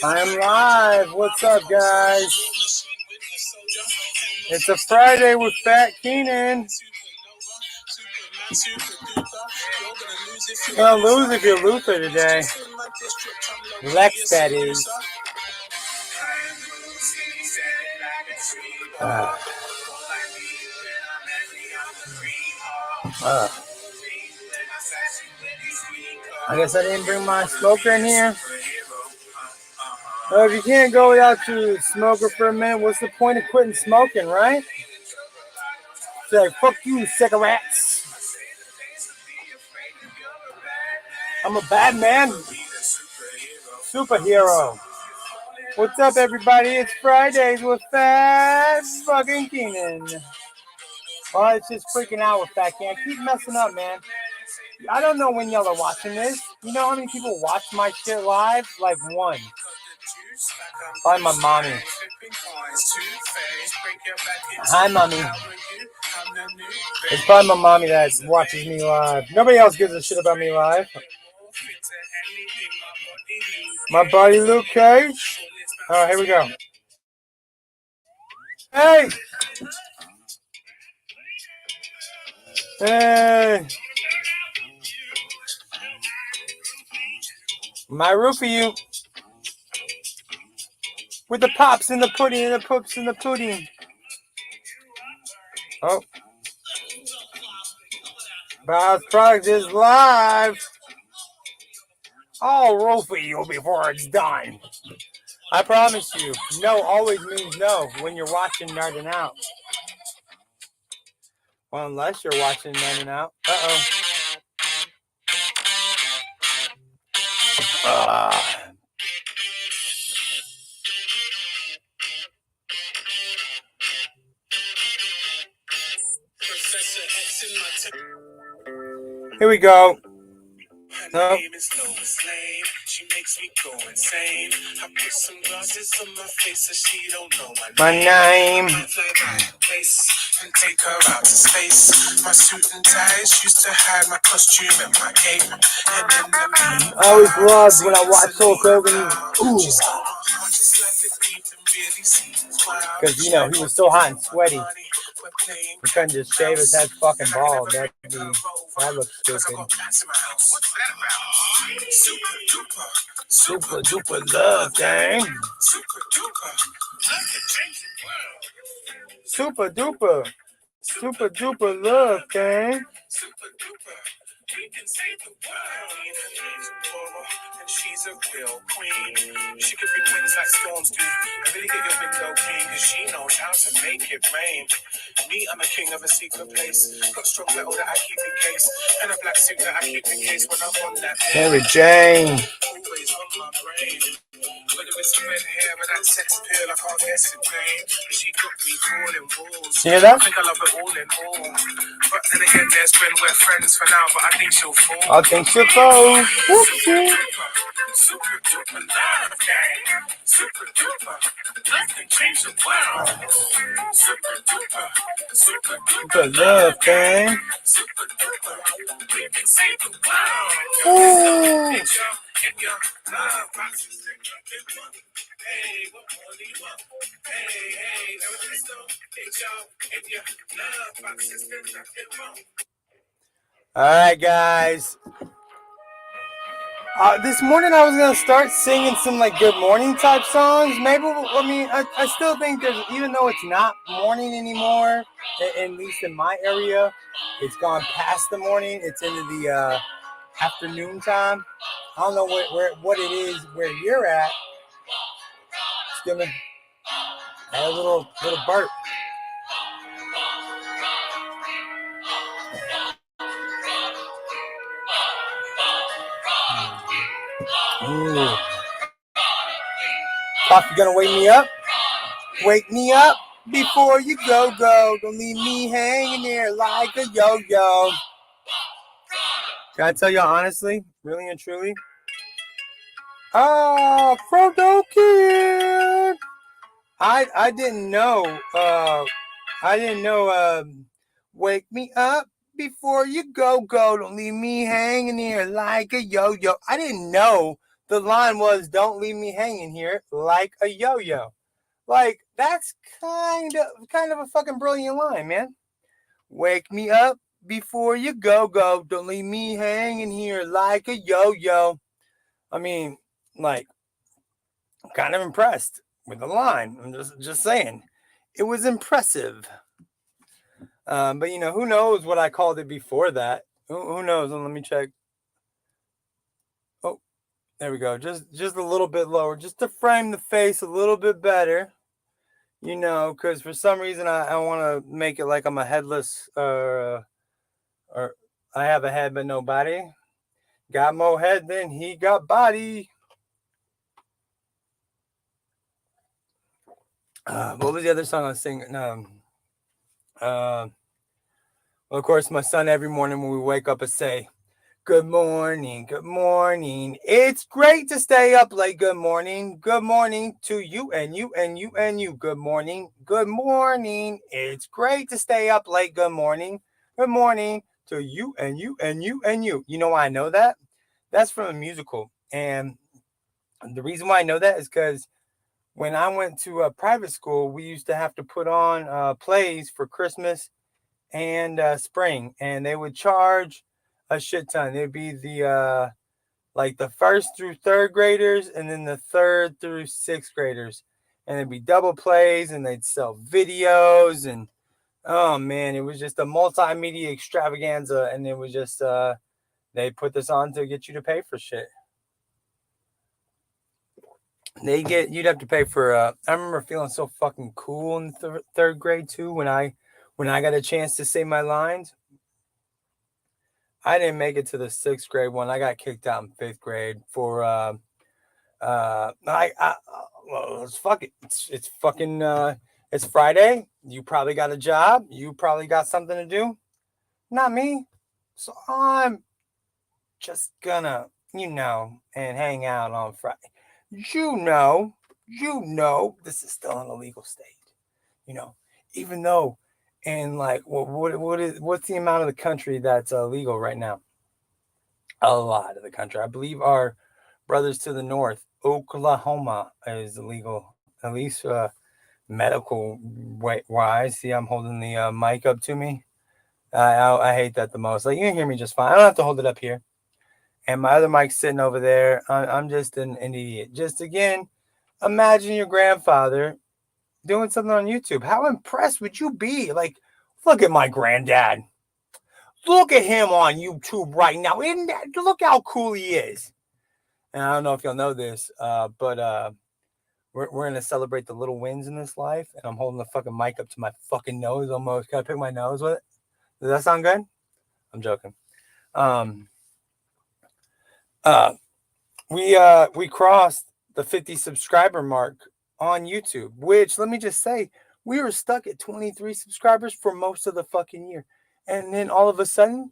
I am live. What's up, guys? It's a Friday with Fat Keenan. You're gonna lose if you're Luther today. Lex, that is. I guess I didn't bring my smoker in here. If you can't go without your smoker for a minute, what's the point of quitting smoking, right? It's like, fuck you, cigarettes. I'm a bad man. Superhero. What's up, everybody? It's Fridays with Fat fucking Keenan. Oh, it's just freaking out with Fat Keenan. I keep messing up, man. I don't know when y'all are watching this. You know how many people watch my shit live? Like one. Probably my mommy. Hi, mommy. It's probably my mommy that watches me live. Nobody else gives a shit about me live. My buddy Luke Cage. All right, here we go. Hey! Hey! My root for you. With the pops and the pudding and the poops and the pudding. Oh. Bow's product is live. I'll roll for you before it's done. I promise you, no always means no when you're watching Nerdin' Out. Well, unless you're watching Nerdin' Out. Uh-oh. Here we go. No. She makes me go insane. I put some glasses on my face so she don't know my name. And take her out to space. My suit and ties used to hide my costume and my cape. I always loved when I watched Hulk Hogan. Ooh. Because, you know, he was so hot and sweaty. He couldn't just shave his head fucking bald. That looks stupid. Super duper love, gang. Super duper. Super duper love, gang. We can save the world. And she's a real queen. She could bring winds like storms do. And really get your window clean, cause she knows how to make it rain. Me, I'm a king of a secret place. Got strong metal that I keep in case. And a black suit that I keep in case when I'm on that. Mary Jane. Always on my brain. Whether it's red hair or that sex appeal, I can't guess it, babe. She got me calling walls. You hear that? I think I love it all in all. But then again, there's when we're friends for now, but I think she'll fall. I think she'll fall. Whoopsie. Super duper love gang. Super duper. Love can change the world. Super duper love gang. Super duper. We can save the world. Ooh. In your love boxes. Hey, what more do you want? Hey, everybody's know. It's y'all in your love boxes. There's nothing wrong. All right, guys. This morning I was gonna start singing some like good morning type songs. Maybe I still think there's, even though it's not morning anymore, at least in my area, it's gone past the morning. It's into the afternoon time. I don't know what it is where you're at. Just give me a little burp. Ooh. Coffee gonna wake me up? Wake me up before you go. Don't leave me hanging there like a yo-yo. Can I tell you honestly, really and truly? Frodo Kid. I didn't know. Wake me up before you go. Don't leave me hanging here like a yo-yo. I didn't know the line was don't leave me hanging here like a yo-yo. Like, that's kind of a fucking brilliant line, man. Wake me up before you go. Don't leave me hanging here like a yo-yo. I mean, like, I'm kind of impressed with the line. I'm just saying. It was impressive. But, you know, who knows what I called it before that? Who knows? Let me check. Oh, there we go. Just a little bit lower. Just to frame the face a little bit better. You know, because for some reason I want to make it like I'm a headless, or I have a head but no body. Got more head than he got body. What was the other song I was singing? Well, of course, my son every morning when we wake up and say, good morning, good morning. It's great to stay up late. Good morning to you and you and you and you. Good morning. It's great to stay up late. Good morning to you and you and you and you. You know why I know that? That's from a musical. And the reason why I know that is because when I went to a private school, we used to have to put on plays for Christmas and spring, and they would charge a shit ton. It'd be the like the first through third graders, and then the third through sixth graders, and it'd be double plays, and they'd sell videos, and oh man, it was just a multimedia extravaganza, and it was just they put this on to get you to pay for shit. You'd have to pay for. I remember feeling so fucking cool in third grade too when I got a chance to say my lines. I didn't make it to the sixth grade one. I got kicked out in fifth grade for well, let's fuck it. It's fucking it's Friday. You probably got a job. You probably got something to do. Not me. So I'm just gonna, and hang out on Friday. You know, this is still an illegal state. Even though, and like, what's the amount of the country that's illegal right now? A lot of the country. I believe our brothers to the north, Oklahoma, is illegal, at least medical wise. See, I'm holding the mic up to me. I hate that the most. Like, you can hear me just fine. I don't have to hold it up here. And my other mic's sitting over there. I'm just an idiot. Just again, imagine your grandfather doing something on YouTube. How impressed would you be? Like, look at my granddad. Look at him on YouTube right now. Look how cool he is. And I don't know if y'all know this, but we're going to celebrate the little wins in this life. And I'm holding the fucking mic up to my fucking nose almost. Can I pick my nose with it? Does that sound good? I'm joking. We crossed the 50 subscriber mark on YouTube, which, let me just say, we were stuck at 23 subscribers for most of the fucking year. And then all of a sudden,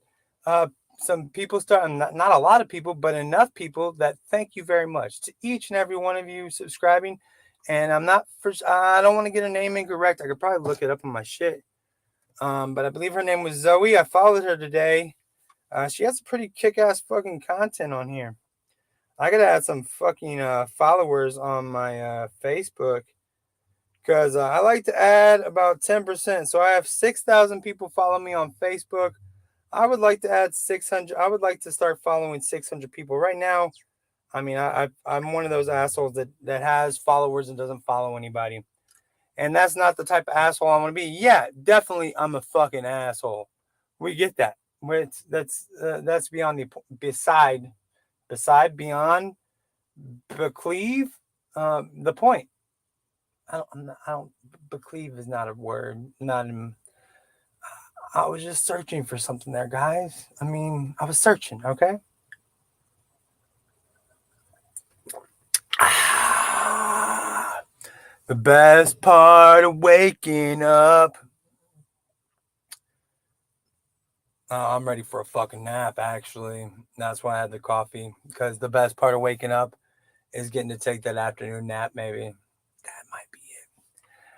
some people start, not a lot of people, but enough people that thank you very much to each and every one of you subscribing. And I don't want to get a name incorrect. I could probably look it up on my shit. But I believe her name was Zoe. I followed her today. She has pretty kick-ass fucking content on here. I gotta add some fucking followers on my Facebook, because I like to add about 10%. So I have 6,000 people follow me on Facebook. I would like to add 600. I would like to start following 600 people right now. I mean, I'm one of those assholes that has followers and doesn't follow anybody. And that's not the type of asshole I want to be. Yeah, definitely I'm a fucking asshole. We get that. That's beyond beyond becleave the point. I don't becleave is not a word. I was just searching for something there, guys. I mean, I was searching, okay? The best part of waking up. I'm ready for a fucking nap, actually. That's why I had the coffee, because the best part of waking up is getting to take that afternoon nap, maybe. That might be it.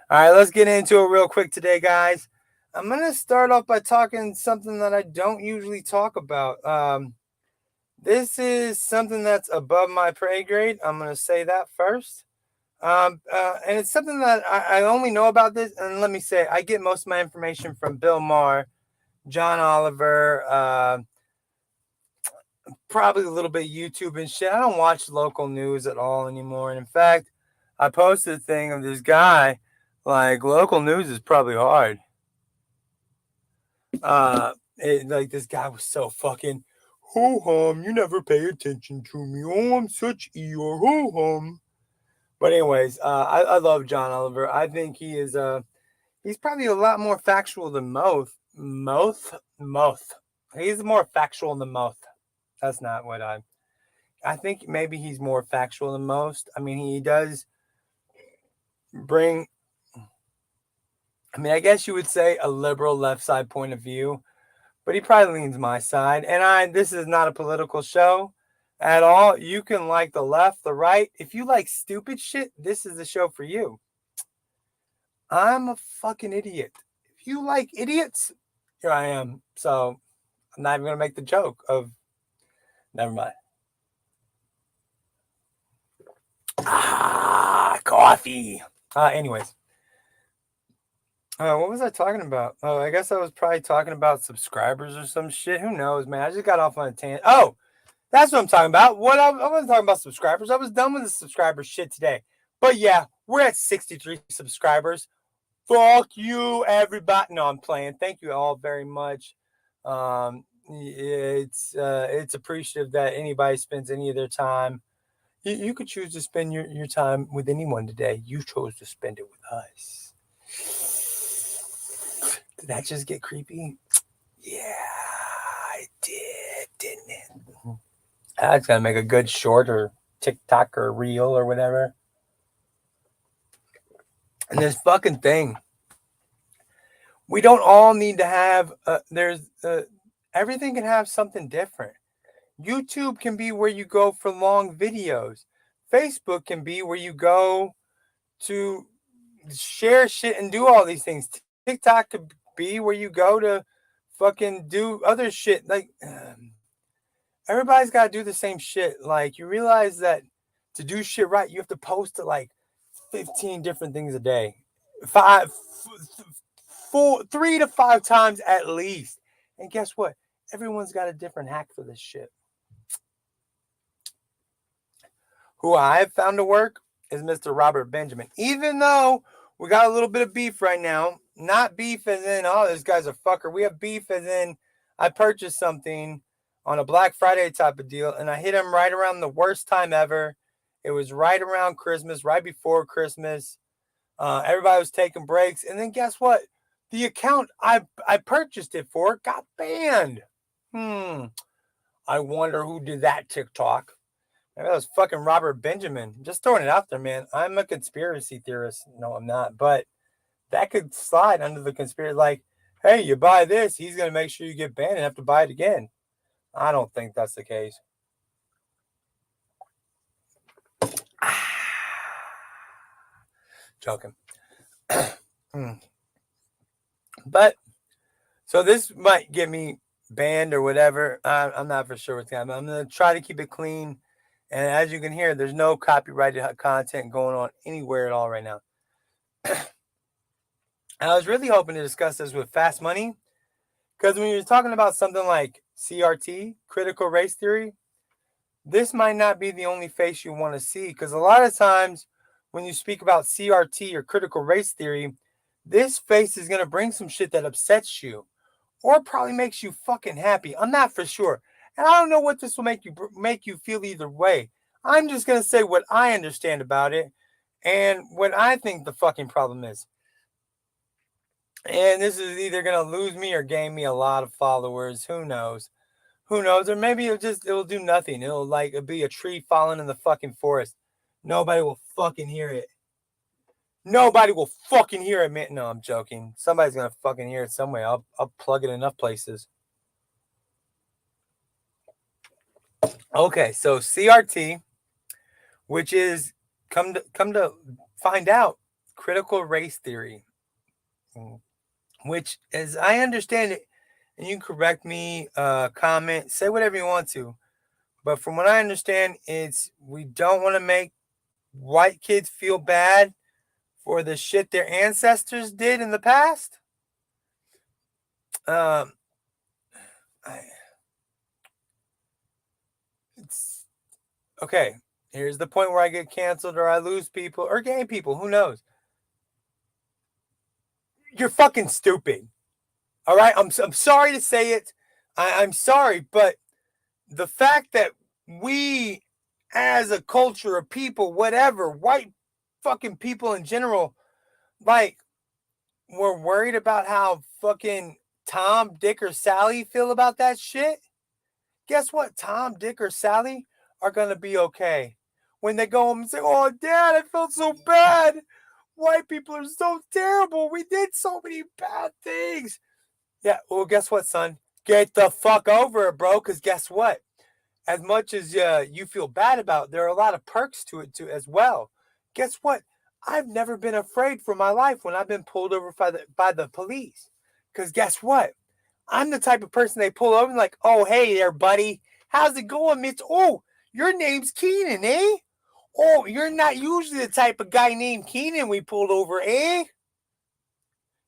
All right, let's get into it real quick today, guys. I'm going to start off by talking something that I don't usually talk about. This is something that's above my pay grade. I'm going to say that first. And it's something that I only know about this. And let me say, I get most of my information from Bill Maher, John Oliver, probably a little bit YouTube and shit. I don't watch local news at all anymore. And in fact, I posted a thing of this guy, like, local news is probably hard. Like, this guy was so fucking, ho-hum, you never pay attention to me. Oh, I'm such Eeyore, ho-hum. But anyways, I love John Oliver. I think he's probably a lot more factual than Moth. He's more factual than Moth. That's not what I think maybe he's more factual than most. I mean, he does bring, I mean, I guess you would say a liberal left side point of view, but he probably leans my side. And this is not a political show at all. You can like the left, the right. If you like stupid shit, this is the show for you. I'm a fucking idiot. If you like idiots, here I am. So I'm not even going to make the joke of, never mind. Coffee. Anyways. What was I talking about? Oh, I guess I was probably talking about subscribers or some shit. Who knows, man? I just got off on a tangent. Oh, that's what I'm talking about. I wasn't talking about subscribers. I was done with the subscriber shit today. But yeah, we're at 63 subscribers. Fuck you, everybody. No, I'm playing. Thank you all very much. It's appreciative that anybody spends any of their time. You could choose to spend your time with anyone today. You chose to spend it with us. Did that just get creepy? Yeah, I did, didn't it? That's gonna make a good short or TikTok or reel or whatever. And this fucking thing, we don't all need to have. Everything can have something different. YouTube can be where you go for long videos. Facebook can be where you go to share shit and do all these things. TikTok could be where you go to fucking do other shit. Like, everybody's got to do the same shit. Like, you realize that to do shit right, you have to post to like 15 different things a day. 3 to 5 times at least. And guess what? Everyone's got a different hack for this shit. Who I have found to work is Mr. Robert Benjamin. Even though we got a little bit of beef right now, not beef as in, oh, this guy's a fucker. We have beef as in, I purchased something on a Black Friday type of deal, and I hit him right around the worst time ever. It was right around Christmas, right before Christmas. Everybody was taking breaks. And then guess what? The account I purchased it for got banned. I wonder who did that TikTok. Maybe that was fucking Robert Benjamin. Just throwing it out there, man. I'm a conspiracy theorist. No, I'm not. But that could slide under the conspiracy. Like, hey, you buy this, he's going to make sure you get banned and have to buy it again. I don't think that's the case. Joking. But, so this might get me banned or whatever. I'm not for sure what's going to happen. I'm going to try to keep it clean. And as you can hear, there's no copyrighted content going on anywhere at all right now. I was really hoping to discuss this with Fast Money, because when you're talking about something like CRT, critical race theory, this might not be the only face you want to see, because a lot of times when you speak about CRT or critical race theory, this face is going to bring some shit that upsets you or probably makes you fucking happy. I'm not for sure. And I don't know what this will make you feel either way. I'm just going to say what I understand about it and what I think the fucking problem is. And this is either going to lose me or gain me a lot of followers. Who knows? Who knows? Or maybe it'll do nothing. It'll be a tree falling in the fucking forest. Nobody will fucking hear it. Nobody will fucking hear it, man. No, I'm joking. Somebody's going to fucking hear it somewhere. I'll plug it in enough places. Okay, so CRT, which is come to find out, critical race theory. which, as I understand it, and you can correct me, comment, say whatever you want to, but from what I understand, it's we don't want to make white kids feel bad for the shit their ancestors did in the past. Um, it's okay. Here's the point where I get canceled or I lose people or gain people. Who knows? You're fucking stupid. All right. I'm sorry to say it. I'm sorry, but the fact that we, as a culture of people, whatever, white fucking people in general, like, we're worried about how fucking Tom, Dick, or Sally feel about that shit. Guess what? Tom, Dick, or Sally are going to be okay. When they go home and say, oh, Dad, I felt so bad. White people are so terrible. We did so many bad things. Yeah, well, guess what, son? Get the fuck over it, bro, because guess what? As much as you feel bad about it, there are a lot of perks to it, too, as well. Guess what? I've never been afraid for my life when I've been pulled over by the police. Because guess what? I'm the type of person they pull over and like, oh, hey there, buddy. How's it going, Mitch? Oh, your name's Keenan, eh? Oh, you're not usually the type of guy named Keenan we pulled over, eh?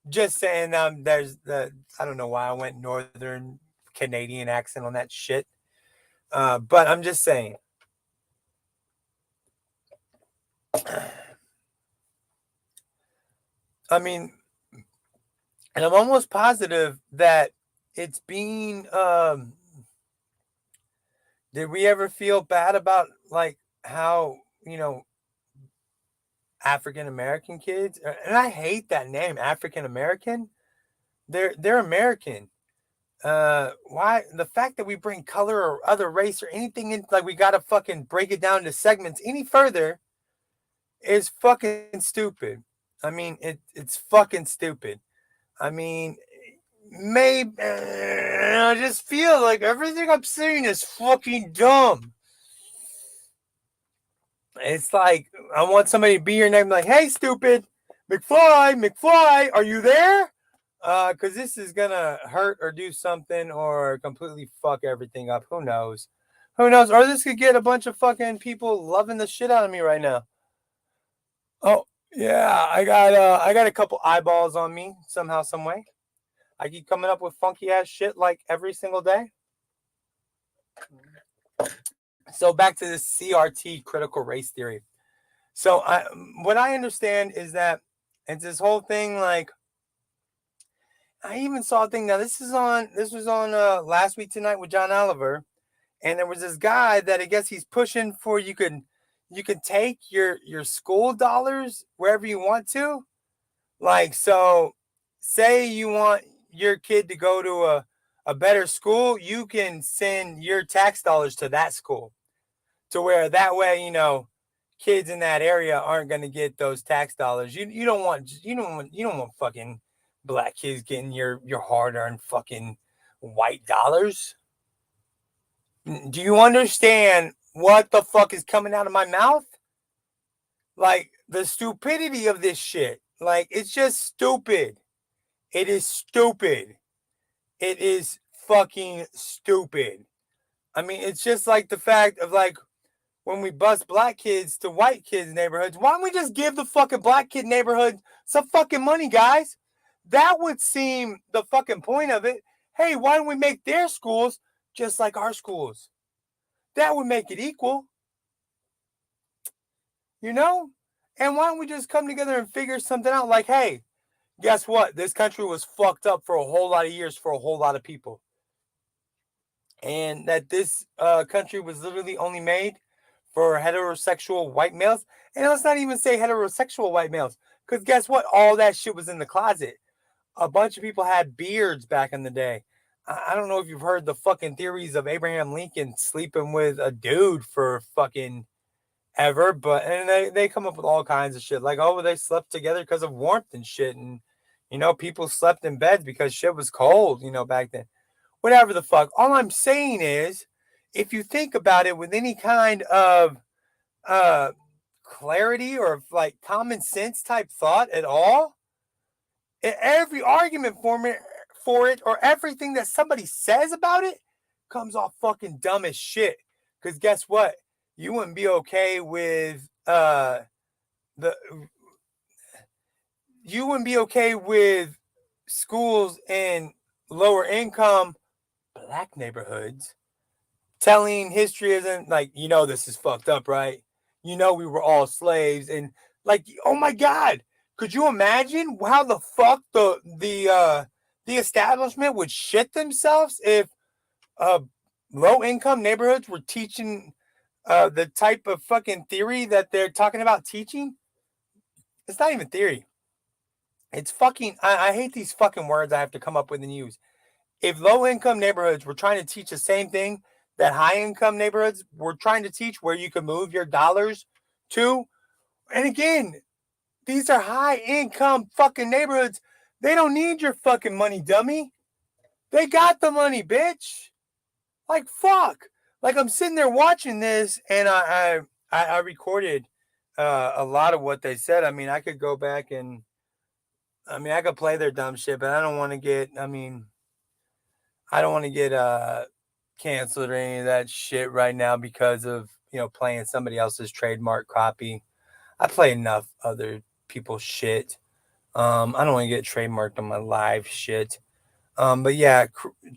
Just saying, there's the, I don't know why I went Northern Canadian accent on that shit. But I'm just saying. I mean, and I'm almost positive that it's being, did we ever feel bad about, like, how, African American kids, and I hate that name, African American. They're American. Why the fact that we bring color or other race or anything in, like, we gotta fucking break it down to segments any further is fucking stupid. I mean, it's fucking stupid. I mean, maybe I just feel like everything I'm saying is fucking dumb. It's like I want somebody to be your name, like, hey, stupid, McFly, are you there? Because this is gonna hurt or do something or completely fuck everything up. Who knows? Who knows? Or this could get a bunch of fucking people loving the shit out of me right now. Oh yeah, I got a couple eyeballs on me somehow, some way. I keep coming up with funky ass shit like every single day. So back to this CRT, critical race theory. So what I understand is that it's this whole thing, like, I even saw a thing. Now this was on Last Week Tonight with John Oliver, and there was this guy that I guess he's pushing for you can take your school dollars wherever you want to. Like, so say you want your kid to go to a better school, you can send your tax dollars to that school, to where that way, kids in that area aren't going to get those tax dollars. You don't want fucking black kids getting your hard-earned fucking white dollars. Do you understand what the fuck is coming out of my mouth? Like, the stupidity of this shit. Like, it's just stupid. It is stupid. It is fucking stupid. I mean, it's just like the fact of, like, when we bust black kids to white kids' neighborhoods, why don't we just give the fucking black kid neighborhood some fucking money, guys? That would seem the fucking point of it. Hey, why don't we make their schools just like our schools? That would make it equal. And why don't we just come together and figure something out? Like, hey, guess what? This country was fucked up for a whole lot of years for a whole lot of people. And that this country was literally only made for heterosexual white males. And let's not even say heterosexual white males, because guess what? All that shit was in the closet. A bunch of people had beards back in the day. I don't know if you've heard the fucking theories of Abraham Lincoln sleeping with a dude for fucking ever, but and they come up with all kinds of shit. Like, oh, they slept together because of warmth and shit. And, people slept in beds because shit was cold, back then. Whatever the fuck. All I'm saying is, if you think about it with any kind of clarity or like common sense type thought at all, every argument for it, or everything that somebody says about it, comes off fucking dumb as shit. Because guess what? You wouldn't be okay with the you wouldn't be okay with schools in lower income black neighborhoods telling history isn't like, this is fucked up, right? We were all slaves, and like, oh my god, could you imagine how the fuck the establishment would shit themselves if uh low income neighborhoods were teaching the type of fucking theory that they're talking about teaching? It's not even theory. It's fucking, I hate these fucking words I have to come up with and use. If low income neighborhoods were trying to teach the same thing that high income neighborhoods were trying to teach, where you can move your dollars to, and again, these are high income fucking neighborhoods. They don't need your fucking money, dummy. They got the money, bitch. Like, fuck. Like, I'm sitting there watching this, and I recorded a lot of what they said. I mean, I could go back and, I could play their dumb shit, but I don't want to get, canceled or any of that shit right now because of, playing somebody else's trademark copy. I play enough other people's shit. I don't want to get trademarked on my live shit. But yeah,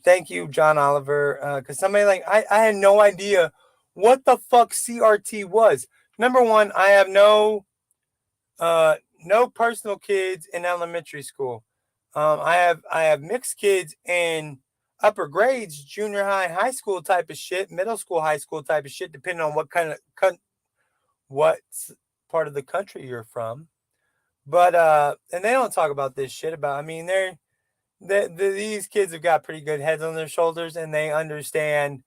thank you, John Oliver. Because somebody I had no idea what the fuck CRT was. Number one, I have no personal kids in elementary school. I have mixed kids in upper grades, junior high, high school type of shit, middle school, high school type of shit, depending on what what part of the country you're from. But and they don't talk about this shit about. These kids have got pretty good heads on their shoulders, and they understand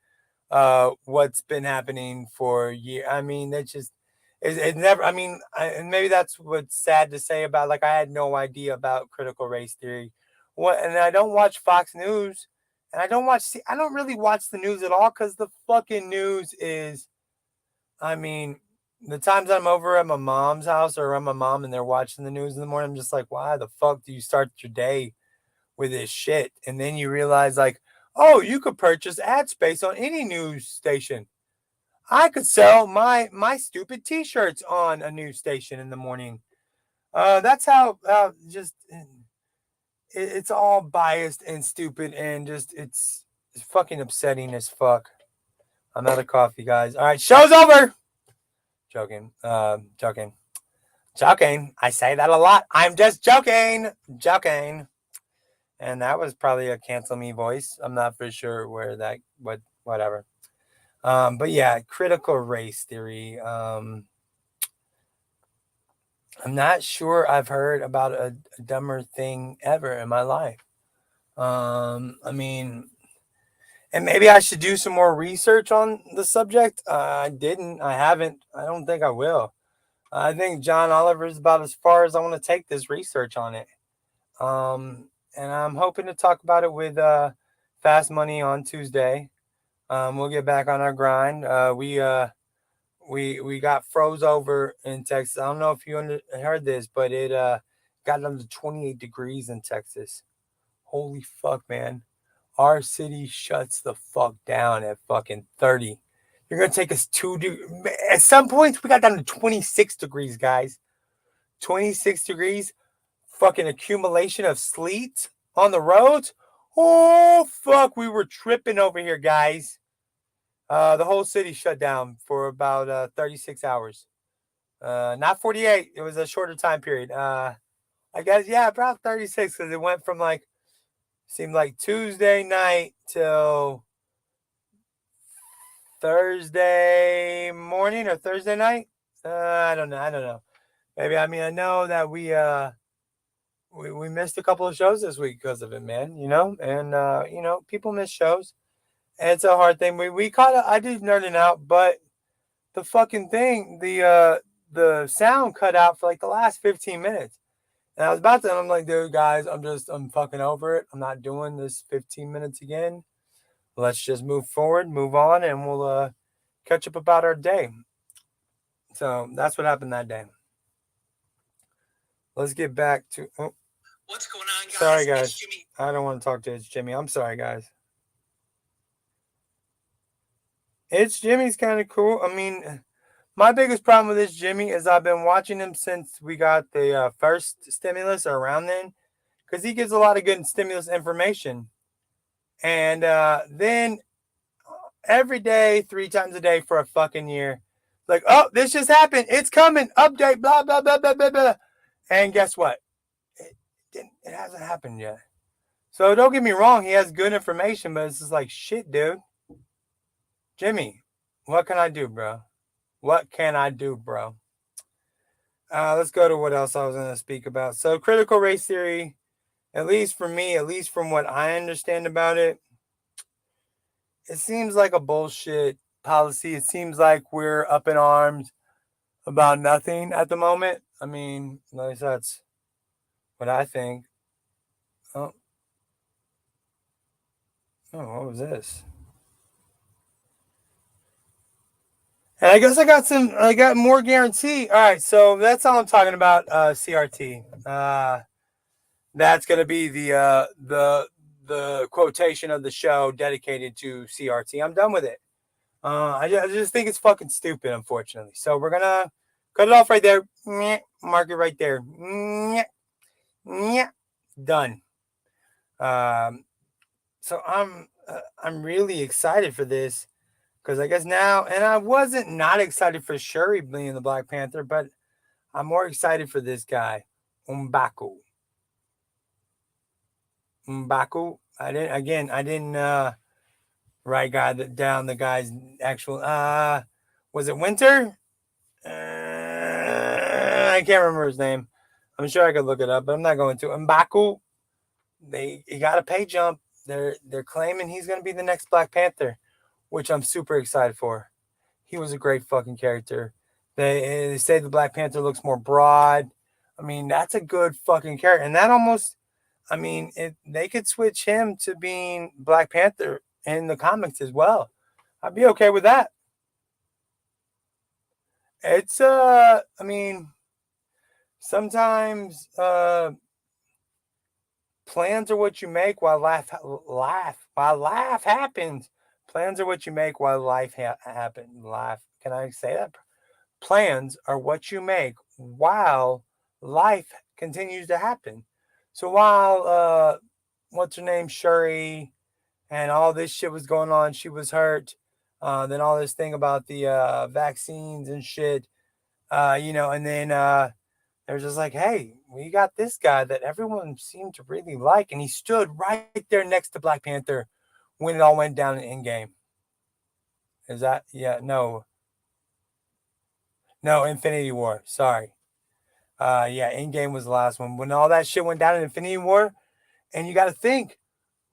what's been happening for years. That's just it never. And maybe that's what's sad to say about, like, I had no idea about critical race theory. And I don't watch Fox News, and I don't really watch the news at all, because the fucking news is, the times I'm over at my mom's house or around my mom and they're watching the news in the morning, I'm just like, why the fuck do you start your day with this shit? And then you realize, like, oh, you could purchase ad space on any news station. I could sell my stupid T-shirts on a news station in the morning. That's how it's all biased and stupid, and just it's fucking upsetting as fuck. I'm out of coffee, guys. All right, show's over. Joking. Joking. I say that a lot. I'm just joking. And that was probably a cancel me voice. I'm not for sure whatever. But yeah, critical race theory. I'm not sure I've heard about a dumber thing ever in my life. And maybe I should do some more research on the subject. I haven't. I don't think I will. I think John Oliver is about as far as I want to take this research on it. And I'm hoping to talk about it with Fast Money on Tuesday. We'll get back on our grind. We got froze over in Texas. I don't know if you heard this, but it got down to 28 degrees in Texas. Holy fuck, man. Our city shuts the fuck down at fucking 30. You're going to take us at some points, we got down to 26 degrees, guys. 26 degrees. Fucking accumulation of sleet on the roads. Oh, fuck. We were tripping over here, guys. The whole city shut down for about 36 hours. Not 48. It was a shorter time period. I guess, yeah, about 36, because it went from seemed like Tuesday night till Thursday morning or Thursday night. I don't know. Maybe, I know that we missed a couple of shows this week because of it, man. And people miss shows. And it's a hard thing. We caught I did nerding out, but the fucking thing, the sound cut out for like the last 15 minutes. And I was about to, and I'm like, dude, guys, I'm fucking over it. I'm not doing this 15 minutes again. Let's just move forward, move on, and we'll catch up about our day. So that's what happened that day. Let's get back to What's going on, guys? Sorry, guys. It's Jimmy. I don't want to talk to It's Jimmy. I'm sorry, guys. It's Jimmy's kind of cool. I mean, my biggest problem with It's Jimmy is I've been watching him since we got the first stimulus or around then, because he gives a lot of good stimulus information. And then every day, 3 times a day for a fucking year, like, oh, this just happened. It's coming. Update, blah, blah, blah, blah, blah, blah. And guess what? It hasn't happened yet. So don't get me wrong. He has good information, but it's just like, shit, dude. Jimmy, what can I do, bro? What can I do, bro? Let's go to what else I was going to speak about. So critical race theory, at least for me, at least from what I understand about it, it seems like a bullshit policy. It seems like we're up in arms about nothing at the moment. I mean, at least that's what I think. Oh, what was this? And I guess I got more guarantee. All right, so that's all I'm talking about. CRT. That's gonna be the quotation of the show dedicated to CRT. I'm done with it. I just think it's fucking stupid, unfortunately. So we're gonna cut it off right there. Mark it right there. Done. So I'm really excited for this. Because I guess now, and I wasn't not excited for Shuri being the Black Panther, but I'm more excited for this guy, M'Baku. I didn't write down the guy's actual, was it Winter? I can't remember his name. I'm sure I could look it up, but I'm not going to. M'Baku, he got a pay jump. They're claiming he's going to be the next Black Panther, which I'm super excited for. He was a great fucking character. They say the Black Panther looks more broad. I mean, that's a good fucking character. And that almost, I mean, they could switch him to being Black Panther in the comics as well. I'd be okay with that. It's, I mean, sometimes plans are what you make while life happens. Plans are what you make while life happens. Can I say that? Plans are what you make while life continues to happen. So while what's her name, Shuri, and all this shit was going on, she was hurt. Then all this thing about the vaccines and shit, and then they're just like, hey, we got this guy that everyone seemed to really like, and he stood right there next to Black Panther when it all went down in Endgame. Is that, yeah, no, Infinity War, sorry. Endgame was the last one. When all that shit went down in Infinity War, and you got to think,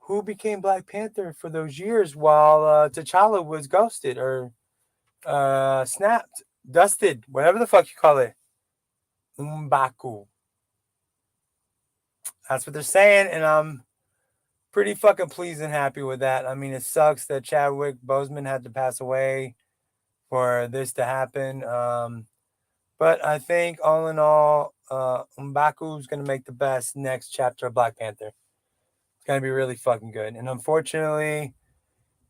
who became Black Panther for those years while T'Challa was ghosted or snapped, dusted, whatever the fuck you call it. M'Baku. That's what they're saying, and I'm pretty fucking pleased and happy with that. I mean, it sucks that Chadwick Boseman had to pass away for this to happen. But I think all in all, M'Baku is going to make the best next chapter of Black Panther. It's going to be really fucking good. And unfortunately,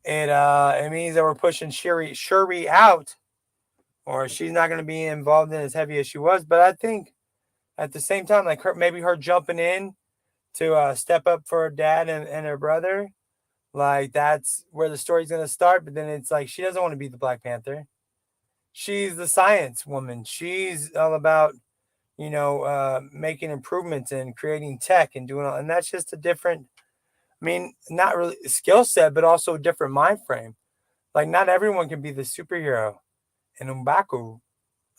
it means that we're pushing Shuri out, or she's not going to be involved in as heavy as she was. But I think at the same time, like maybe her jumping in to step up for her dad and her brother, like that's where the story's going to start. But then it's like she doesn't want to be the Black Panther. She's the science woman. She's all about, making improvements and creating tech and doing all, and that's just a different, I mean, not really skill set, but also a different mind frame. Like not everyone can be the superhero. And M'Baku,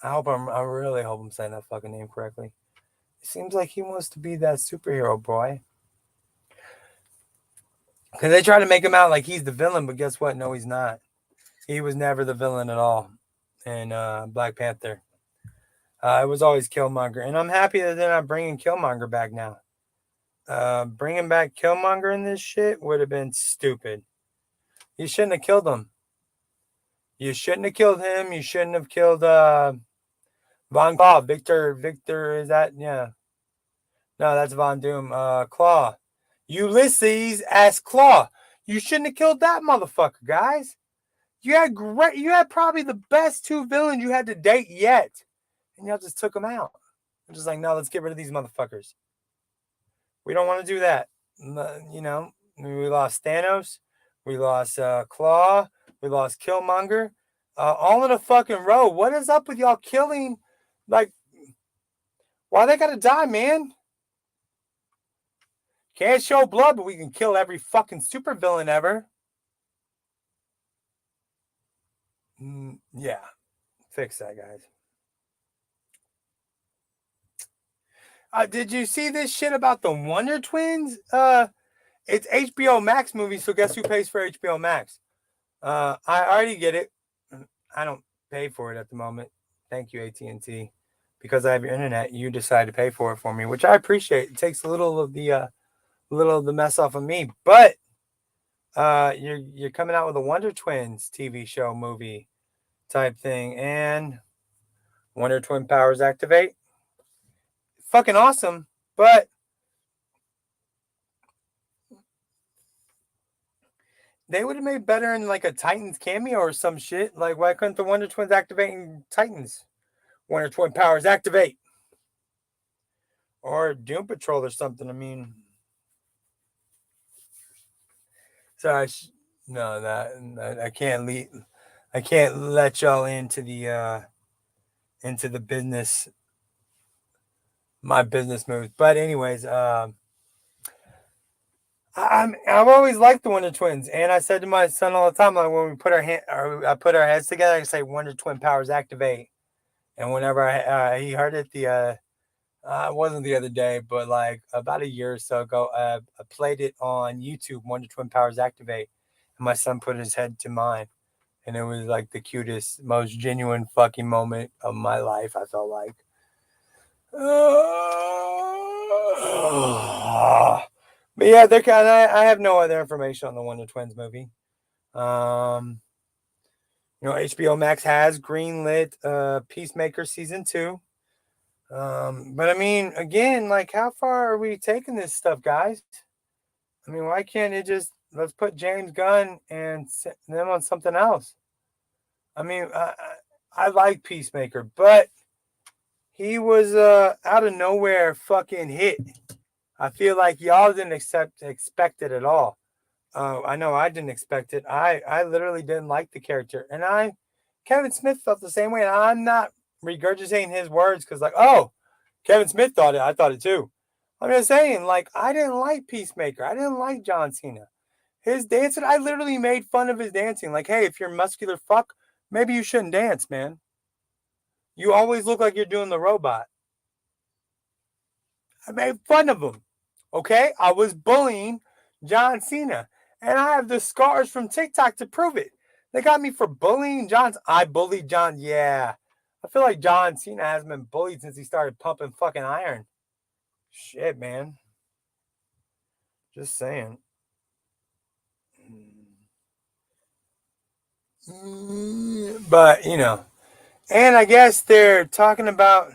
I really hope I'm saying that fucking name correctly. It seems like he wants to be that superhero boy. Because they try to make him out like he's the villain, but guess what? No, he's not. He was never the villain at all in Black Panther. It was always Killmonger. And I'm happy that they're not bringing Killmonger back now. Bringing back Killmonger in this shit would have been stupid. You shouldn't have killed him. You shouldn't have killed him. You shouldn't have killed Von Claw. Victor, is that? Yeah. No, that's Von Doom. Claw. Ulysses as Claw. You shouldn't have killed that motherfucker, guys. You had probably the best two villains you had to date yet. And y'all just took them out. I'm just like, no, let's get rid of these motherfuckers. We don't want to do that. You know, we lost Thanos. We lost Claw. We lost Killmonger. All in a fucking row. What is up with y'all killing? Like, why they gotta die, man? Can't show blood, but we can kill every fucking supervillain ever. Yeah. Fix that, guys. Did you see this shit about the Wonder Twins? It's HBO Max movie, so guess who pays for HBO Max? I already get it. I don't pay for it at the moment. Thank you, AT&T. Because I have your internet, you decide to pay for it for me, which I appreciate. It takes a little of the mess off of me. But you're coming out with a Wonder Twins TV show movie type thing, and Wonder Twin powers activate. Fucking awesome, but they would have made better in like a Titans cameo or some shit. Like, why couldn't the Wonder Twins activate in Titans? Wonder Twin powers activate, or Doom Patrol or something. I mean, sorry, no, that I can't lead. I can't let y'all into the business, my business moves. But anyways, I've always liked the Wonder Twins, and I said to my son all the time, like when we put I put our heads together, I say Wonder Twin powers activate, and whenever he heard it, it wasn't the other day, but like about a year or so ago, I played it on YouTube, Wonder Twin powers activate, and my son put his head to mine, and it was like the cutest, most genuine fucking moment of my life. I felt like. But yeah, they're kind of. I have no other information on the Wonder Twins movie. HBO Max has greenlit Peacemaker season 2. But I mean, again, like, how far are we taking this stuff, guys? I mean, why can't it just let's put James Gunn and them on something else? I mean, I like Peacemaker, but he was out of nowhere fucking hit. I feel like y'all didn't expect it at all. I know I didn't expect it. I literally didn't like the character, and Kevin Smith felt the same way. And I'm not regurgitating his words because, like, oh, Kevin Smith thought it. I thought it too. I'm just saying, like, I didn't like Peacemaker. I didn't like John Cena. His dancing, I literally made fun of his dancing. Like, hey, if you're muscular fuck, maybe you shouldn't dance, man. You always look like you're doing the robot. I made fun of him. Okay? I was bullying John Cena. And I have the scars from TikTok to prove it. They got me for bullying John. I bullied John. Yeah. I feel like John Cena hasn't been bullied since he started pumping fucking iron. Shit, man. Just saying. But, and I guess they're talking about.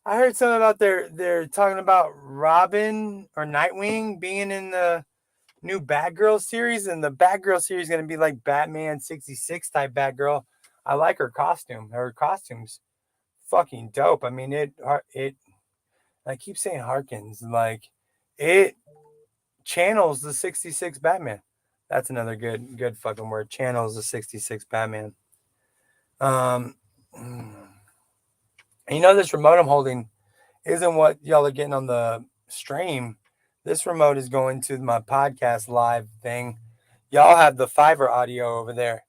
I heard something about they're talking about Robin or Nightwing being in the new Batgirl series, and the Batgirl series is going to be like Batman 66 type Batgirl. I like her costume. Her costume's fucking dope. I mean, it I keep saying harkens, like it channels the 66 Batman. That's another good fucking word. Channels the 66 Batman. This remote I'm holding isn't what y'all are getting on the stream. This remote is going to my podcast live thing. Y'all have the Fiverr audio over there.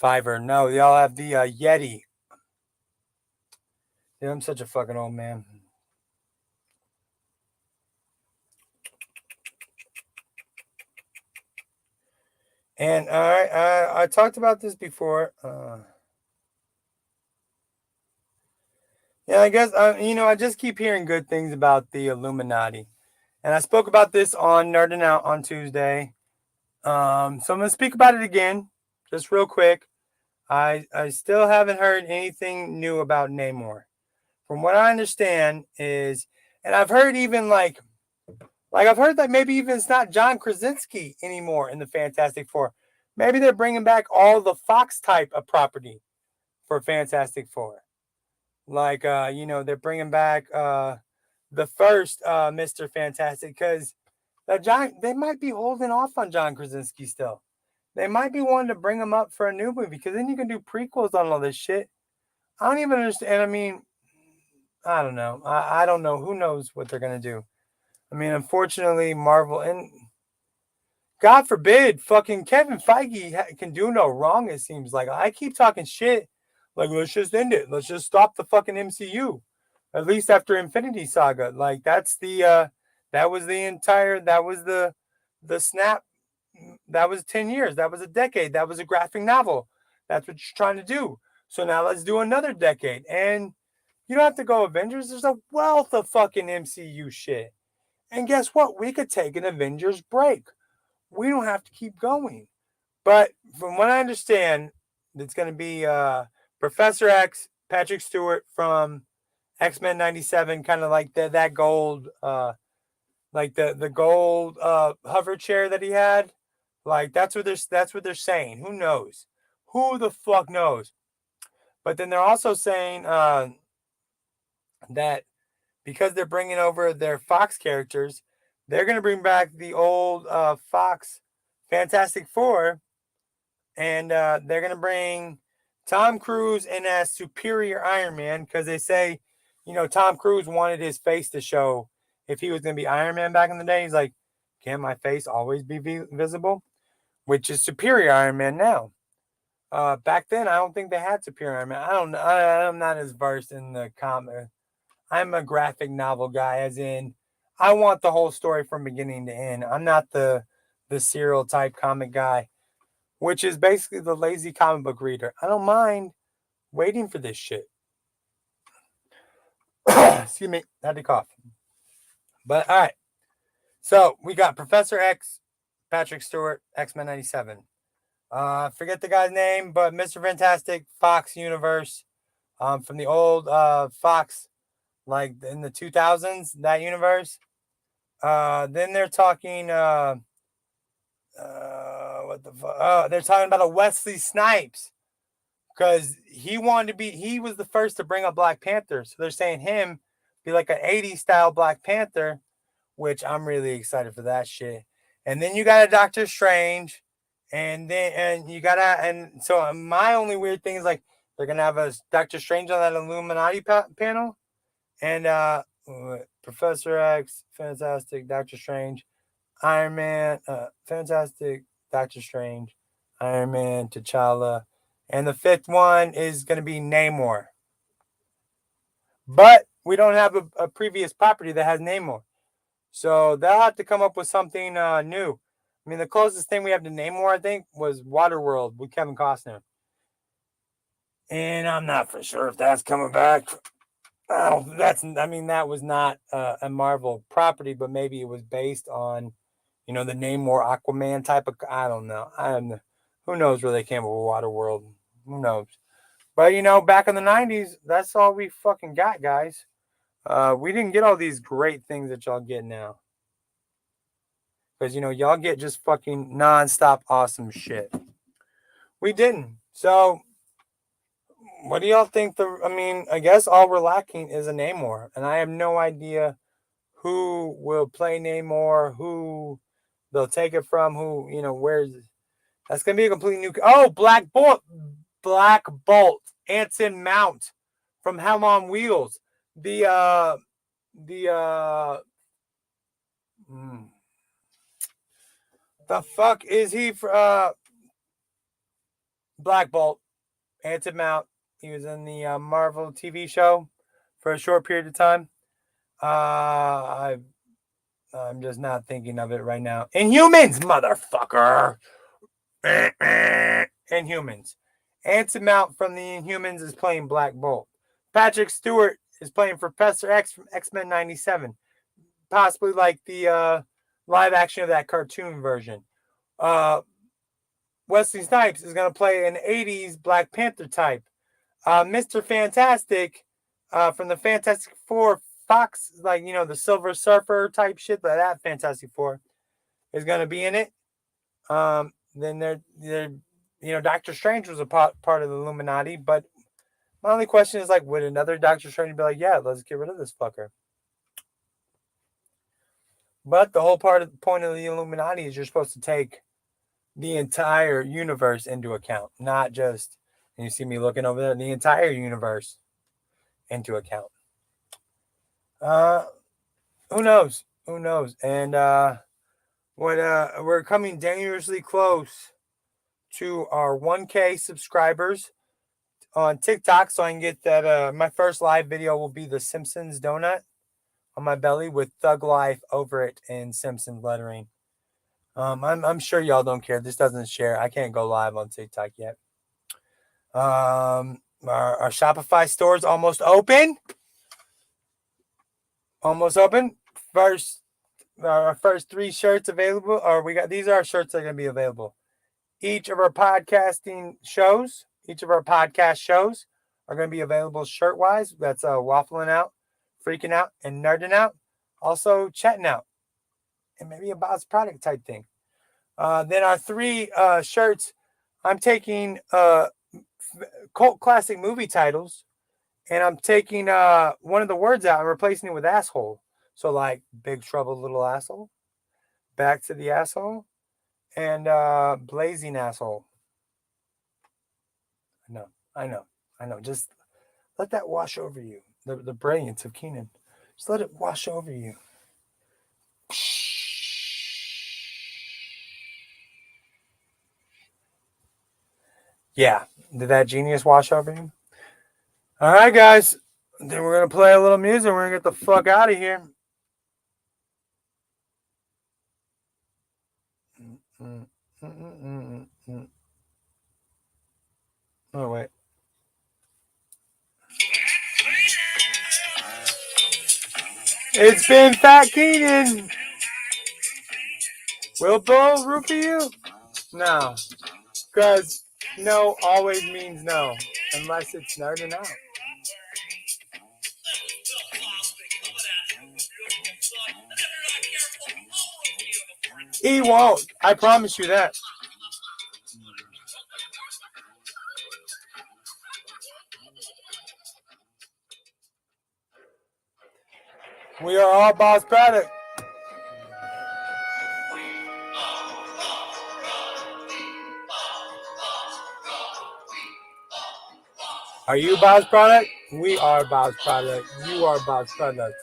Fiverr. No, y'all have the Yeti. Yeah, I'm such a fucking old man. And I talked about this before. Yeah, I guess I just keep hearing good things about the Illuminati, and I spoke about this on Nerding Out on Tuesday. So I'm gonna speak about it again, just real quick. I still haven't heard anything new about Namor. From what I understand is And I've heard even like I've heard that maybe even it's not John Krasinski anymore in the Fantastic Four. Maybe they're bringing back all the Fox type of property for Fantastic Four. Like they're bringing back the first Mr. Fantastic because they might be holding off on John Krasinski still. They might be wanting to bring him up for a new movie because then you can do prequels on all this shit. I don't even understand. I mean, I don't know. I don't know. Who knows what they're gonna do? I mean, unfortunately, Marvel and God forbid, fucking Kevin Feige can do no wrong. It seems like I keep talking shit. Like, let's just end it. Let's just stop the fucking MCU. At least after Infinity Saga. Like, that's the that was the snap. That was 10 years. That was a decade. That was a graphic novel. That's what you're trying to do. So now let's do another decade. And you don't have to go Avengers. There's a wealth of fucking MCU shit. And guess what? We could take an Avengers break. We don't have to keep going. But from what I understand, it's going to be Professor X, Patrick Stewart from X-Men 97, kind of like that gold, like the gold hover chair that he had. Like that's what they're saying. Who knows? Who the fuck knows? But then they're also saying that because they're bringing over their Fox characters, they're going to bring back the old Fox Fantastic Four, and they're going to bring Tom Cruise in as Superior Iron Man because they say, Tom Cruise wanted his face to show if he was going to be Iron Man back in the day. He's like, can't my face always be visible? Which is Superior Iron Man now. Back then, I don't think they had Superior Iron Man. I don't know. I'm not as versed in the comic. I'm a graphic novel guy, as in, I want the whole story from beginning to end. I'm not the serial type comic guy, which is basically the lazy comic book reader. I don't mind waiting for this shit. Excuse me, I had to cough. But all right. So we got Professor X, Patrick Stewart, X-Men 97. Forget the guy's name, but Mr. Fantastic, Fox Universe, from the old Fox, like in the 2000s, that universe. Then they're talking, what the fuck? They're talking about a Wesley Snipes because he was the first to bring up Black Panther. So they're saying him be like an 80s style Black Panther, which I'm really excited for that shit. And then you got a Doctor Strange. And so my only weird thing is like they're gonna have a Doctor Strange on that Illuminati panel, and Professor X, Fantastic, Doctor Strange, Iron Man, Fantastic, Doctor Strange, Iron Man, T'Challa, and the fifth one is gonna be Namor. But we don't have a previous property that has Namor, so they'll have to come up with something new. I mean, the closest thing we have to Namor, I think, was Waterworld with Kevin Costner. And I'm not for sure if that's coming back. That was not a Marvel property, but maybe it was based on, the Namor Aquaman type of. I don't know. Who knows where they came up with Waterworld? Who knows? But back in the '90s, that's all we fucking got, guys. We didn't get all these great things that y'all get now. Because, y'all get just fucking nonstop awesome shit. We didn't. So, what do y'all think? I guess all we're lacking is a Namor. And I have no idea who will play Namor, who they'll take it from, who, where's. That's going to be a complete new. Oh, Black Bolt. Anson Mount from Hell on Wheels. The fuck is he for Black Bolt? Anson Mount. He was in the Marvel TV show for a short period of time. I'm just not thinking of it right now. Inhumans, motherfucker. Inhumans. Anson Mount from the Inhumans is playing Black Bolt. Patrick Stewart is playing Professor X from X-Men 97. Possibly like the live action of that cartoon version. Wesley Snipes is going to play an 80s Black Panther type. Mr. Fantastic from the Fantastic Four, Fox, like, you know, the Silver Surfer type shit, but that Fantastic Four is going to be in it. Then they're you know, Doctor Strange was a part of the Illuminati, but my only question is, like, would another Doctor Strange be like, yeah, let's get rid of this fucker? But the whole point of the Illuminati is you're supposed to take the entire universe into account, not just, and you see me looking over there, the entire universe into account. Who knows? Who knows? And we're coming dangerously close to our 1K subscribers on TikTok, so I can get that. My first live video will be the Simpsons donut on my belly with Thug Life over it in Simpsons lettering. I'm sure y'all don't care. This doesn't share. I can't go live on TikTok yet. Our Shopify store is almost open. Almost open. Our first 3 shirts available. Or these are our shirts that are gonna be available. Each of our podcast shows are going to be available shirt-wise. That's Waffling Out, Freaking Out, and Nerding Out. Also, Chatting Out. And maybe a Bob's Product type thing. Then our 3 shirts, I'm taking cult classic movie titles, and I'm taking one of the words out and replacing it with asshole. So, like, Big Trouble, Little Asshole, Back to the Asshole, and Blazing Asshole. I know. Just let that wash over you. The brilliance of Keenan. Just let it wash over you. Yeah. Did that genius wash over you? All right, guys. Then we're going to play a little music. We're going to get the fuck out of here. Oh, wait. It's been Fat Keenan. Will Bull root for you? No. Because no always means no. Unless it's nerding out. He won't. I promise you that. We are all Bob's product. Are you Bob's product? We are Bob's product. You are Bob's product.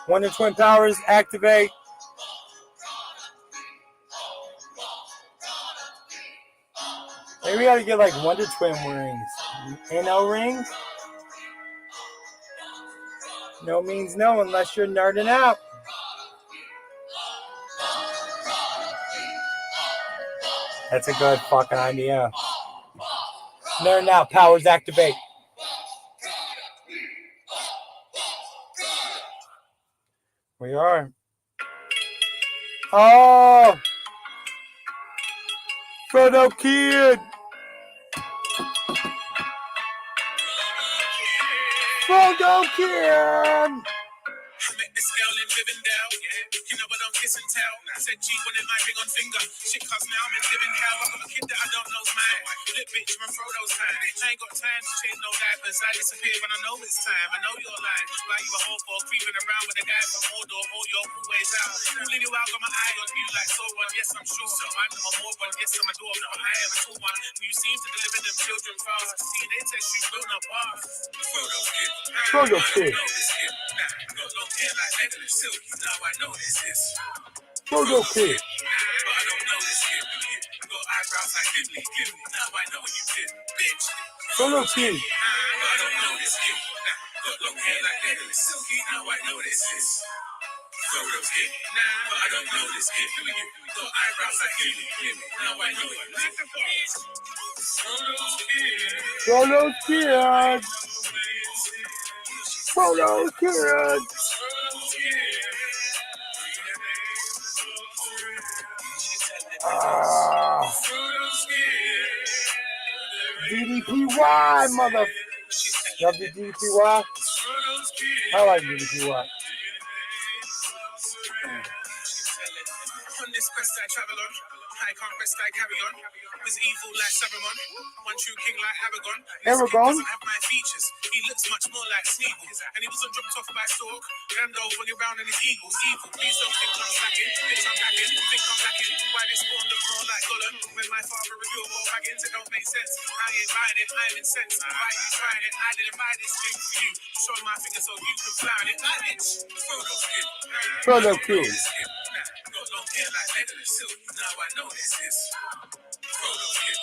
Wonder Twin Powers, activate. Maybe we gotta get like Wonder Twin rings. NO rings? No means no unless you're nerding out. That's a good fucking idea. Nerding out, powers activate. We are. Oh! Photo Kid! Photo Kid! Met this girl in Rivendell. You know what I'm kissing tell. Said G1 in my ring on finger. Shit, cause now I'm in living hell. I got a kid that I don't know's mine. Lip bitch from Frodo's time. I ain't got time to change no diapers. I disappear when I know it's time. I know you're lying. Why you a whole for creeping around with a guy from Mordor. All your ways out. Pulling you out, got my eye on you like so one. Yes, I'm sure. So I'm not a moron. Yes, I'm a dwarf. No, I am a tall one. You seem to deliver them children fast. See, they test you will not pass. Frodo kid. Frodo kid. Got long hair like Edward Silky. Now I know this is Photo Kid. But I don't know this kid. Got eyebrows like Ghibli. Now I know what you did, bitch. Photo Kid. But I don't know this kid. Got long hair like Edward Silky. Now I know this is Photo Kid. But I don't know this kid. Got eyebrows like Ghibli. Now I know what you did, bitch. Photo Kid. Photo Kid. DDPY, mother. Love the DDPY. I like it if you want. On this quest I travel on, I can't rest, I carry on. Was evil like Saruman, one true king like Aragon. This king doesn't have my features, he looks much more like Smeagol. And he wasn't dropped off by Stork, Gandalf when you're round in his eagles. Evil, please don't think I'm slacking, bitch I'm packing, think I'm lacking. Why this spawn looks more like Gollum, when my father was your ball baggins, it don't make sense. I ain't buying it, I'm incensed. Why you trying it? I didn't buy this thing for you. Show my fingers so you can fly on it. I bitch, photo skin. Photo skin. Got long hair like Legolas, now I know this is photo skin,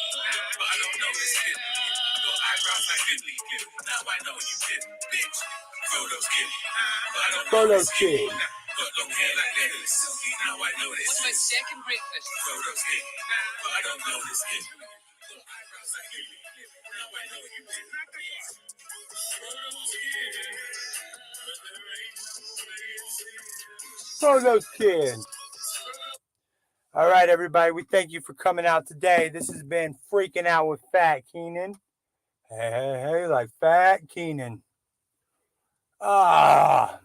but I don't know this kid. Got eyebrows like Ghibli, now I know you did, bitch. Photo skin, but I don't know this kid. Got long hair like Legolas, now I know this. What's my second breakfast? Photo skin, but I don't know this kid. Got eyebrows like Ghibli, now I know you did, bitch. Photo skin. All right, everybody. We thank you for coming out today. This has been Freaking Out with Fat Keenan. Hey, like Fat Keenan. What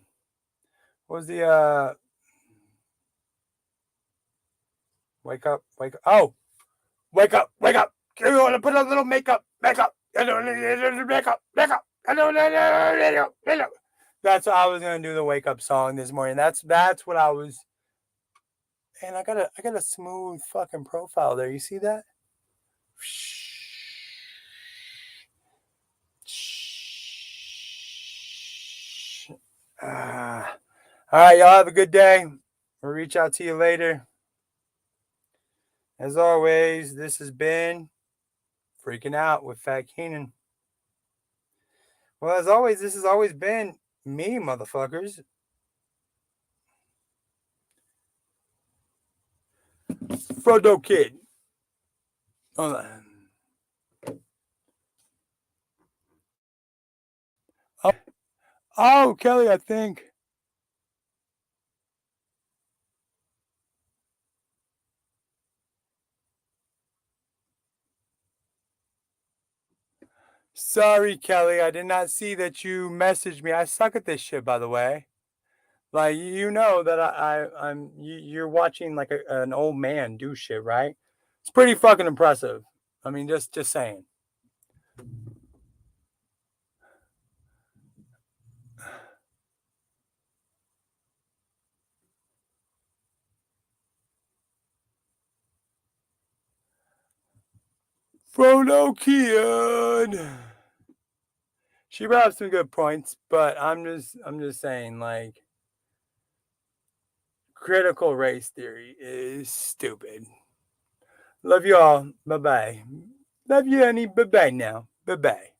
was the wake up. Oh, wake up. You want to put a little makeup. Makeup. That's what I was gonna do, the wake up song this morning. That's what I was. And I got a smooth fucking profile there. You see that? All right, y'all have a good day. We'll reach out to you later. As always, this has been Freaking Out with Fat Keenan. Well, as always, this has always been me, motherfuckers. Frodo Kid. Hold on. Oh, Kelly, I think. Sorry, Kelly. I did not see that you messaged me. I suck at this shit, by the way. Like, you know that you're watching like an old man do shit, right? It's pretty fucking impressive. I mean, just saying. Frodo Kid. She brought up some good points, but I'm just saying, like, critical race theory is stupid. Love you all. Bye-bye. Love you, honey. Bye-bye now. Bye-bye.